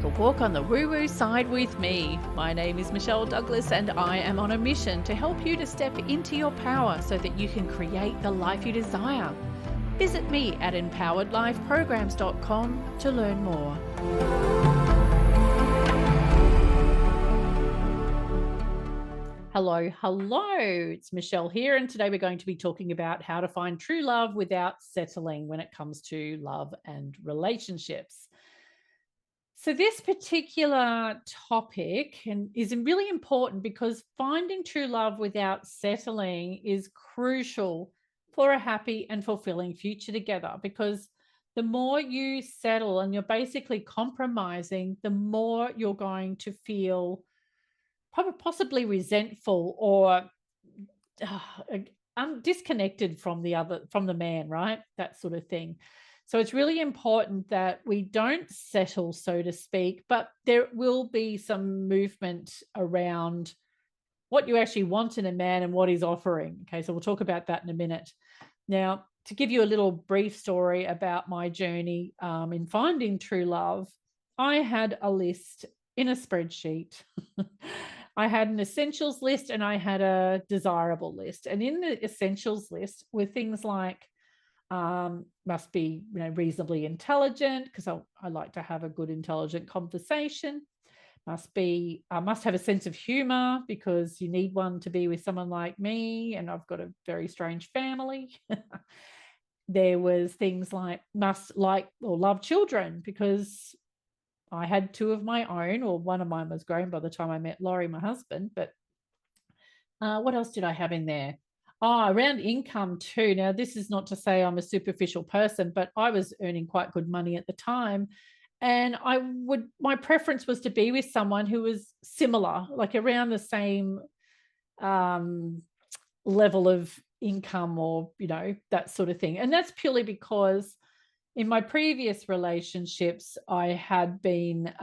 a walk on the woo-woo side with me. My name is Michelle Douglas and I am on a mission to help you to step into your power so that you can create the life you desire. Visit me at empoweredlifeprograms.com to learn more. Hello, it's Michelle here, and today we're going to be talking about how to find true love without settling when it comes to love and relationships. So this particular topic is really important because finding true love without settling is crucial for a happy and fulfilling future together, because the more you settle and you're basically compromising, the more you're going to feel possibly resentful or disconnected from the man, right? That sort of thing. So it's really important that we don't settle, so to speak, but there will be some movement around what you actually want in a man and what he's offering. Okay, so we'll talk about that in a minute. Now, to give you a little brief story about my journey in finding true love, I had a list in a spreadsheet. I had an essentials list and I had a desirable list. And in the essentials list were things like must be reasonably intelligent, because I like to have a good intelligent conversation. Must have a sense of humor, because you need one to be with someone like me, and I've got a very strange family. There was things like must like or love children, because I had two of my own, or one of mine was grown by the time I met Laurie, my husband. But what else did I have in there? Around income too. Now, this is not to say I'm a superficial person, but I was earning quite good money at the time. And my preference was to be with someone who was similar, like around the same level of income, or, that sort of thing. And that's purely because in my previous relationships, I had been,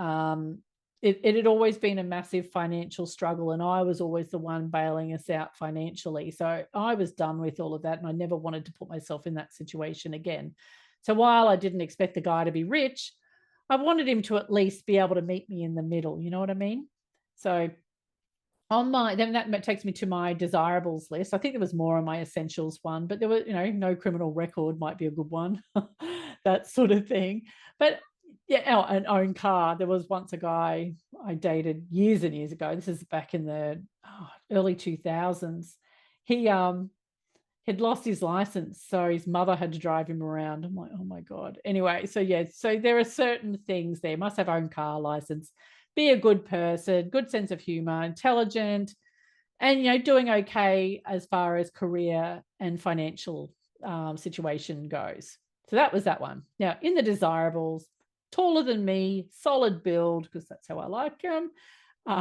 it had always been a massive financial struggle, and I was always the one bailing us out financially. So I was done with all of that, and I never wanted to put myself in that situation again. So while I didn't expect the guy to be rich, I wanted him to at least be able to meet me in the middle. You know what I mean? So then that takes me to my desirables list. I think there was more on my essentials one, but there were, no criminal record might be a good one, that sort of thing. But yeah, an own car. There was once a guy I dated years and years ago. This is back in the early 2000s. He had lost his license, so his mother had to drive him around. I'm like, oh my God. Anyway, so there are certain things there. Must have own car license, be a good person, good sense of humor, intelligent, and, doing okay as far as career and financial situation goes. So that was that one. Now, in the desirables, taller than me, solid build, because that's how I like them. There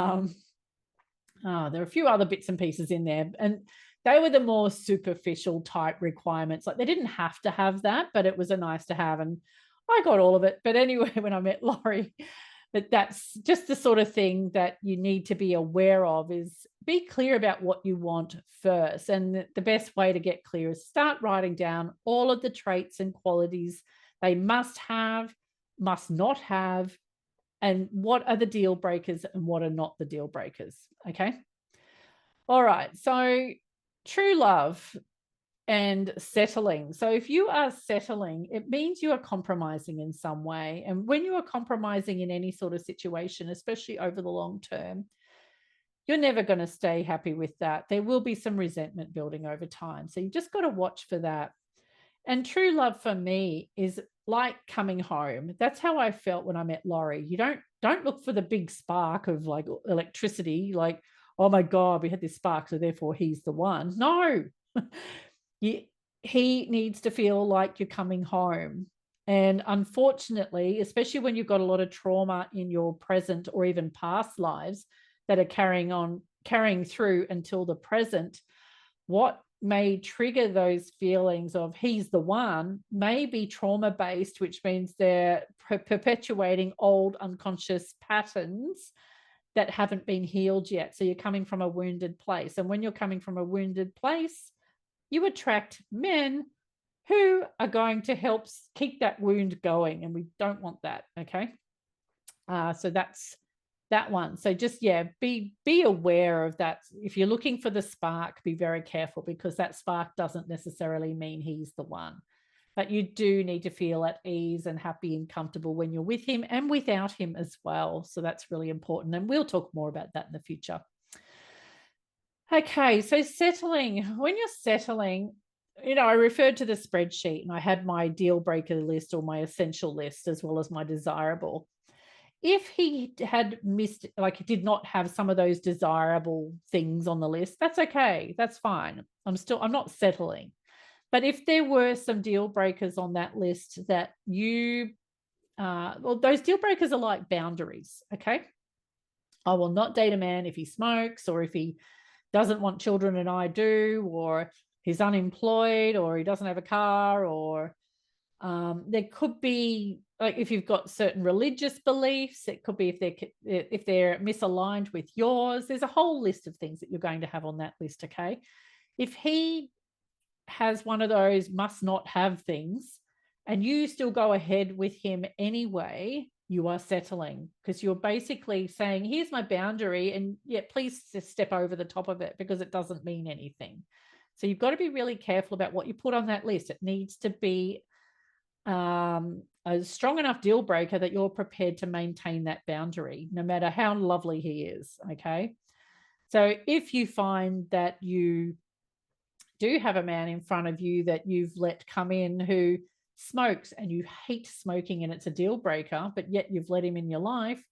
are a few other bits and pieces in there, and they were the more superficial type requirements. Like, they didn't have to have that, but it was a nice to have, and I got all of it. But anyway, when I met Laurie, that's just the sort of thing that you need to be aware of, is be clear about what you want first. And the best way to get clear is start writing down all of the traits and qualities they must have, must not have, and what are the deal breakers and what are not the deal breakers. Okay. All right. So true love and settling. So if you are settling, it means you are compromising in some way. And when you are compromising in any sort of situation, especially over the long term, you're never going to stay happy with that. There will be some resentment building over time. So you've just got to watch for that. And true love for me is like coming home. That's how I felt when I met Laurie. You don't look for the big spark of like electricity, like, oh my God, we had this spark, so therefore he's the one. No. He needs to feel like you're coming home. And unfortunately, especially when you've got a lot of trauma in your present or even past lives that are carrying through until the present, what may trigger those feelings of he's the one may be trauma-based, which means they're perpetuating old unconscious patterns that haven't been healed yet. So you're coming from a wounded place. And when you're coming from a wounded place, you attract men who are going to help keep that wound going, and we don't want that, okay? So that's that one. So just, yeah, be aware of that. If you're looking for the spark, be very careful, because that spark doesn't necessarily mean he's the one. But you do need to feel at ease and happy and comfortable when you're with him and without him as well. So that's really important. And we'll talk more about that in the future. Okay, so settling. When you're settling, I referred to the spreadsheet, and I had my deal breaker list or my essential list as well as my desirable. If he had missed, like, did not have some of those desirable things on the list, that's okay. That's fine. I'm not settling. But if there were some deal breakers on that list that well, those deal breakers are like boundaries, okay? I will not date a man if he smokes, or if he doesn't want children and I do, or he's unemployed, or he doesn't have a car, or there could be, like, if you've got certain religious beliefs, it could be if they're misaligned with yours. There's a whole list of things that you're going to have on that list, okay? If he has one of those must not have things and you still go ahead with him anyway, you are settling, because you're basically saying, here's my boundary, and yeah, please just step over the top of it because it doesn't mean anything. So you've got to be really careful about what you put on that list. It needs to be a strong enough deal breaker that you're prepared to maintain that boundary, no matter how lovely he is, okay? So if you find that you do have a man in front of you that you've let come in who smokes, and you hate smoking and it's a deal breaker, but yet you've let him in your life,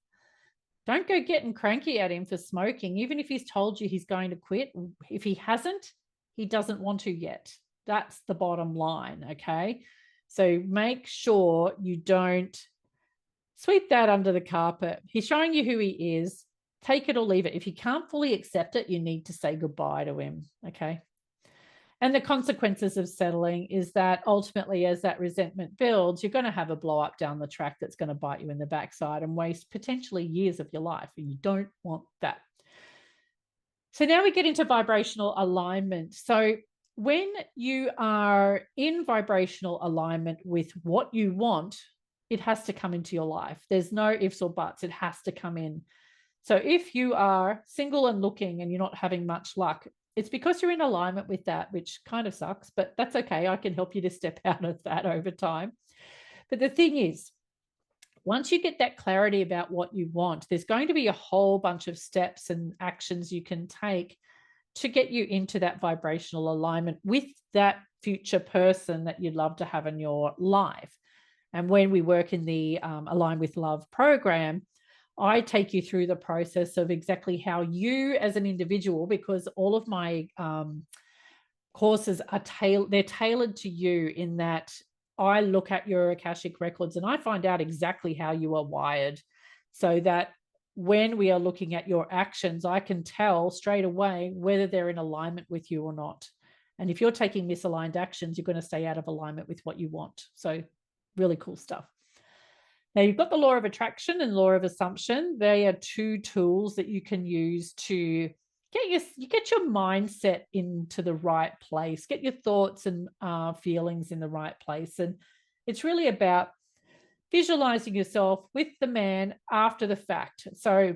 don't go getting cranky at him for smoking. Even if he's told you he's going to quit, if he hasn't, he doesn't want to yet. That's the bottom line, okay? So make sure you don't sweep that under the carpet. He's showing you who he is. Take it or leave it. If you can't fully accept it, you need to say goodbye to him, okay? And the consequences of settling is that ultimately, as that resentment builds, you're going to have a blow up down the track that's going to bite you in the backside and waste potentially years of your life. And you don't want that. So now we get into vibrational alignment. So when you are in vibrational alignment with what you want, it has to come into your life. There's no ifs or buts. It has to come in. So if you are single and looking and you're not having much luck, it's because you're in alignment with that, which kind of sucks, but that's okay. I can help you to step out of that over time. But the thing is, once you get that clarity about what you want, there's going to be a whole bunch of steps and actions you can take to get you into that vibrational alignment with that future person that you'd love to have in your life. And when we work in the Align with Love program, I take you through the process of exactly how you as an individual, because all of my courses are they're tailored to you, in that I look at your Akashic records and I find out exactly how you are wired, so that when we are looking at your actions, I can tell straight away whether they're in alignment with you or not. And if you're taking misaligned actions, you're going to stay out of alignment with what you want. So really cool stuff. Now, you've got the law of attraction and law of assumption. They are two tools that you can use to get your mindset into the right place, get your thoughts and feelings in the right place. And it's really about visualizing yourself with the man after the fact. So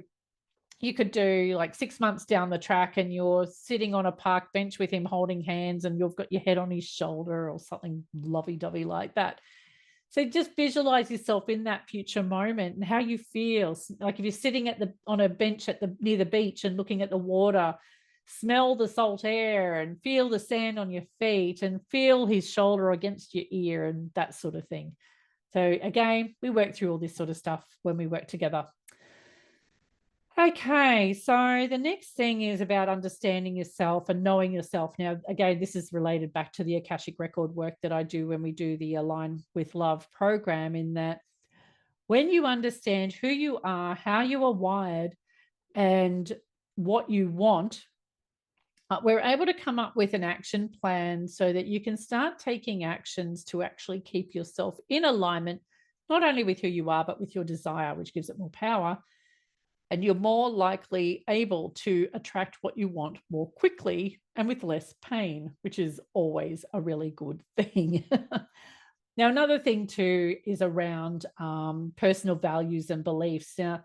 you could do like 6 months down the track and you're sitting on a park bench with him holding hands and you've got your head on his shoulder or something lovey-dovey like that. So just visualize yourself in that future moment and how you feel. Like if you're sitting on a bench near the beach and looking at the water, smell the salt air and feel the sand on your feet and feel his shoulder against your ear and that sort of thing. So again, we work through all this sort of stuff when we work together. Okay, so the next thing is about understanding yourself and knowing yourself. Now, again, this is related back to the Akashic record work that I do when we do the Align with Love program, in that when you understand who you are, how you are wired, and what you want, we're able to come up with an action plan so that you can start taking actions to actually keep yourself in alignment, not only with who you are, but with your desire, which gives it more power. And you're more likely able to attract what you want more quickly and with less pain, which is always a really good thing. Now, another thing too is around personal values and beliefs. Now,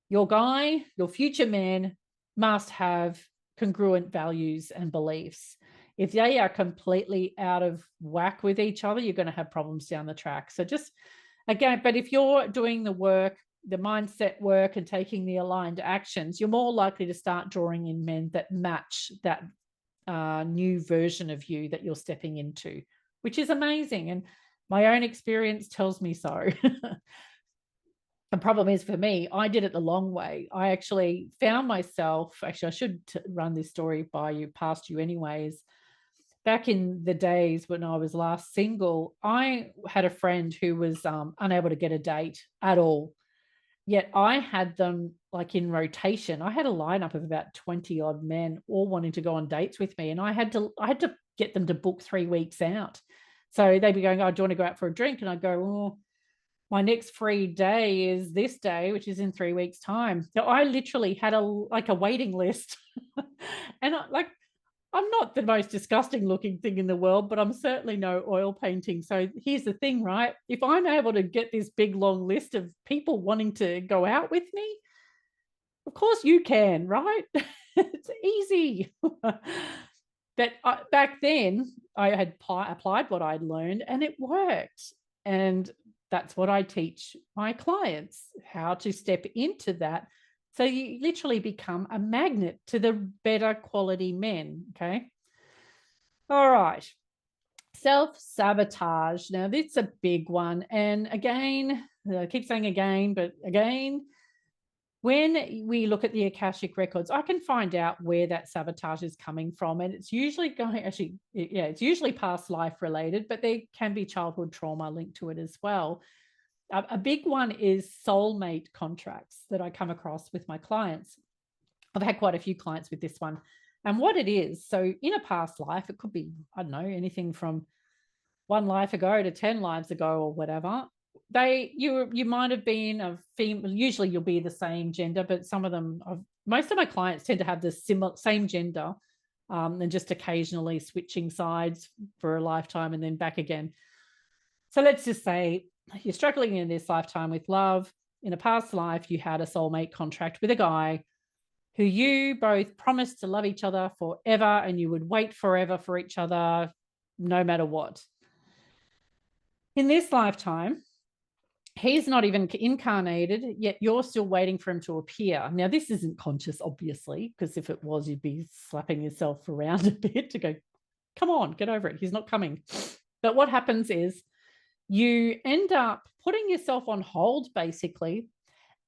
your guy, your future man must have congruent values and beliefs. If they are completely out of whack with each other, you're going to have problems down the track. So just again, but if you're doing the work, the mindset work and taking the aligned actions, you're more likely to start drawing in men that match that new version of you that you're stepping into, which is amazing. And my own experience tells me so. The problem is for me, I did it the long way. I actually found myself, actually, I should run this story by you, past you anyways. Back in the days when I was last single, I had a friend who was unable to get a date at all. Yet I had them like in rotation. I had a lineup of about 20 odd men all wanting to go on dates with me. And I had to get them to book 3 weeks out. So they'd be going, oh, do you want to go out for a drink? And I'd go, oh, my next free day is this day, which is in 3 weeks' time. So I literally had a waiting list. And I'm not the most disgusting looking thing in the world, but I'm certainly no oil painting. So here's the thing, right? If I'm able to get this big long list of people wanting to go out with me, of course you can, right? It's easy. But back then, I had applied what I'd learned and it worked. And that's what I teach my clients, how to step into that. So you literally become a magnet to the better quality men, okay? All right. Self-sabotage. Now, this is a big one. And again, I keep saying again, but again, when we look at the Akashic records, I can find out where that sabotage is coming from. And it's usually it's usually past life related, but there can be childhood trauma linked to it as well. A big one is soulmate contracts that I come across with my clients. I've had quite a few clients with this one. And what it is, so in a past life, it could be, I don't know, anything from 1 life ago to 10 lives ago or whatever. You might have been a female. Usually you'll be the same gender, but some of them, most of my clients tend to have the same gender, and just occasionally switching sides for a lifetime and then back again. So let's just say you're struggling in this lifetime with love. In a past life, you had a soulmate contract with a guy who you both promised to love each other forever and you would wait forever for each other no matter what. In this lifetime, he's not even incarnated, yet you're still waiting for him to appear. Now, this isn't conscious, obviously, because if it was, you'd be slapping yourself around a bit to go, come on, get over it. He's not coming. But what happens is you end up putting yourself on hold, basically.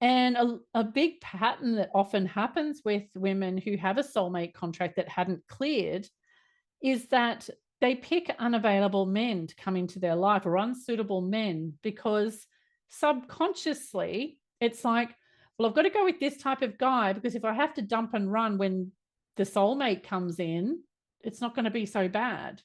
And a big pattern that often happens with women who have a soulmate contract that hadn't cleared is that they pick unavailable men to come into their life or unsuitable men because subconsciously it's like, well, I've got to go with this type of guy because if I have to dump and run when the soulmate comes in, it's not going to be so bad.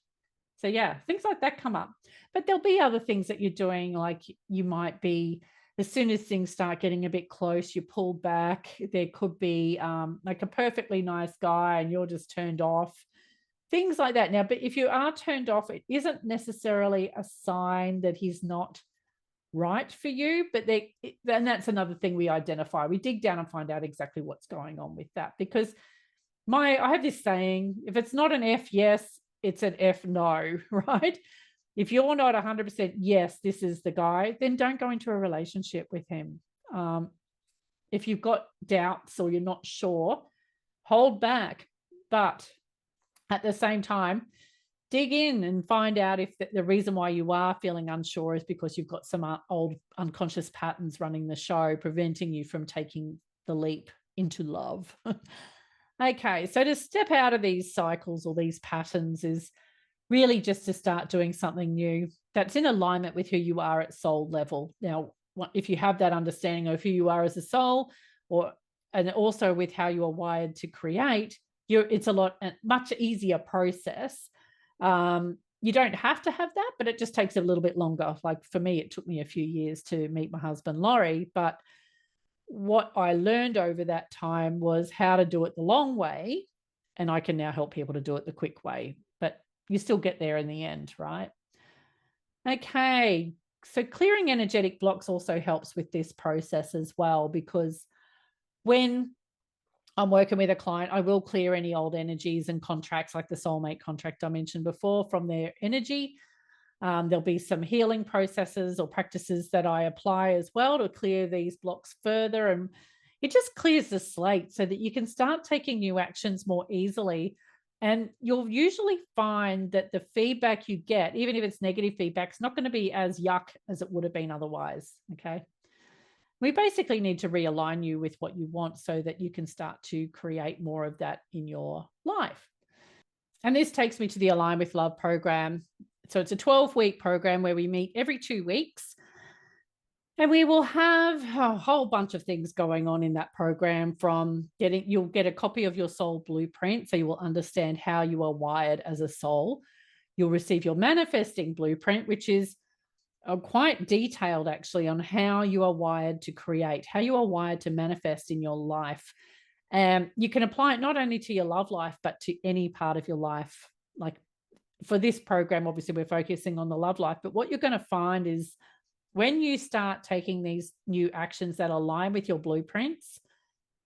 So yeah, things like that come up. But there'll be other things that you're doing, like you might be, as soon as things start getting a bit close, you pull back. There could be like a perfectly nice guy and you're just turned off. Things like that. Now, but if you are turned off, it isn't necessarily a sign that he's not right for you, but and that's another thing we identify. We dig down and find out exactly what's going on with that, because I have this saying, if it's not an F yes, it's an F no, right? If you're not 100% yes, this is the guy, then don't go into a relationship with him. If you've got doubts or you're not sure, hold back. But at the same time, dig in and find out if the reason why you are feeling unsure is because you've got some old unconscious patterns running the show, preventing you from taking the leap into love. Okay, so to step out of these cycles or these patterns is really just to start doing something new that's in alignment with who you are at soul level. Now, if you have that understanding of who you are as a soul, and also with how you are wired to create, it's a much easier process. You don't have to have that, but it just takes a little bit longer. Like for me, it took me a few years to meet my husband, Laurie, but what I learned over that time was how to do it the long way. And I can now help people to do it the quick way, but you still get there in the end, right? Okay. So clearing energetic blocks also helps with this process as well, because when I'm working with a client, I will clear any old energies and contracts, like the soulmate contract I mentioned before, from their energy. There'll be some healing processes or practices that I apply as well to clear these blocks further. And it just clears the slate so that you can start taking new actions more easily. And you'll usually find that the feedback you get, even if it's negative feedback, is not going to be as yuck as it would have been otherwise. Okay. We basically need to realign you with what you want so that you can start to create more of that in your life. And this takes me to the Align with Love program. So it's a 12-week program where we meet every 2 weeks. And we will have a whole bunch of things going on in that program, from you'll get a copy of your soul blueprint, so you will understand how you are wired as a soul. You'll receive your manifesting blueprint, which is quite detailed actually on how you are wired to create, how you are wired to manifest in your life. And you can apply it not only to your love life, but to any part of your life. Like for this program, obviously we're focusing on the love life, but what you're going to find is when you start taking these new actions that align with your blueprints,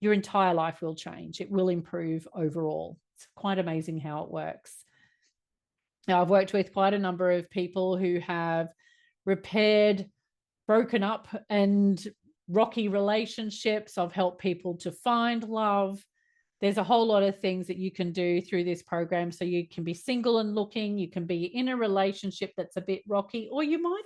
your entire life will change. It will improve overall. It's quite amazing how it works. Now, I've worked with quite a number of people who have repaired broken up and rocky relationships. I've helped people to find love. There's a whole lot of things that you can do through this program. So you can be single and looking, you can be in a relationship that's a bit rocky, or you might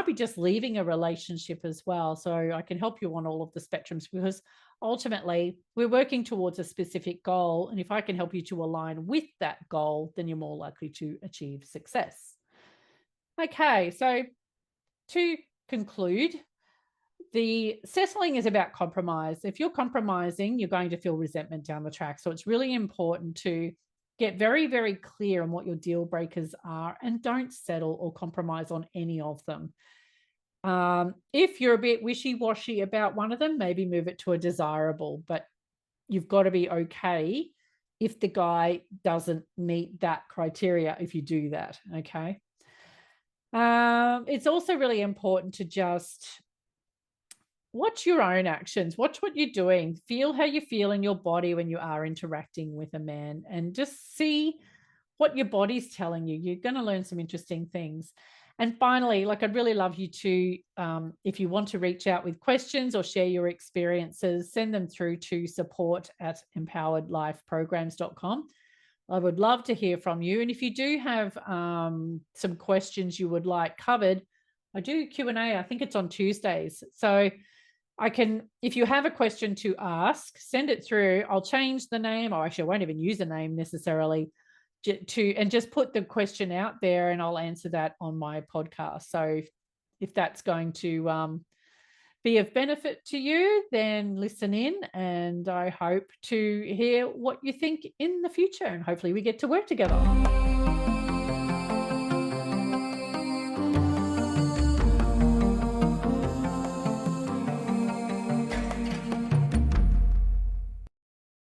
be just leaving a relationship as well. So I can help you on all of the spectrums, because ultimately we're working towards a specific goal. And if I can help you to align with that goal, then you're more likely to achieve success. Okay, so to conclude, the settling is about compromise. If you're compromising, you're going to feel resentment down the track. So it's really important to get very, very clear on what your deal breakers are, and don't settle or compromise on any of them. If you're a bit wishy-washy about one of them, maybe move it to a desirable, but you've got to be okay if the guy doesn't meet that criteria if you do that, okay? It's also really important to just watch your own actions, watch what you're doing, feel how you feel in your body when you are interacting with a man, and just see what your body's telling you. You're going to learn some interesting things. And finally, like, I'd really love you to, if you want to reach out with questions or share your experiences, send them through to support@empoweredlifeprograms.com. I would love to hear from you. And if you do have some questions you would like covered, I do Q&A. I think it's on Tuesdays. So I can, if you have a question to ask, send it through. I'll change the name, or actually I won't even use a name necessarily, and just put the question out there, and I'll answer that on my podcast. So if that's going to be of benefit to you, then listen in, and I hope to hear what you think in the future, and hopefully we get to work together.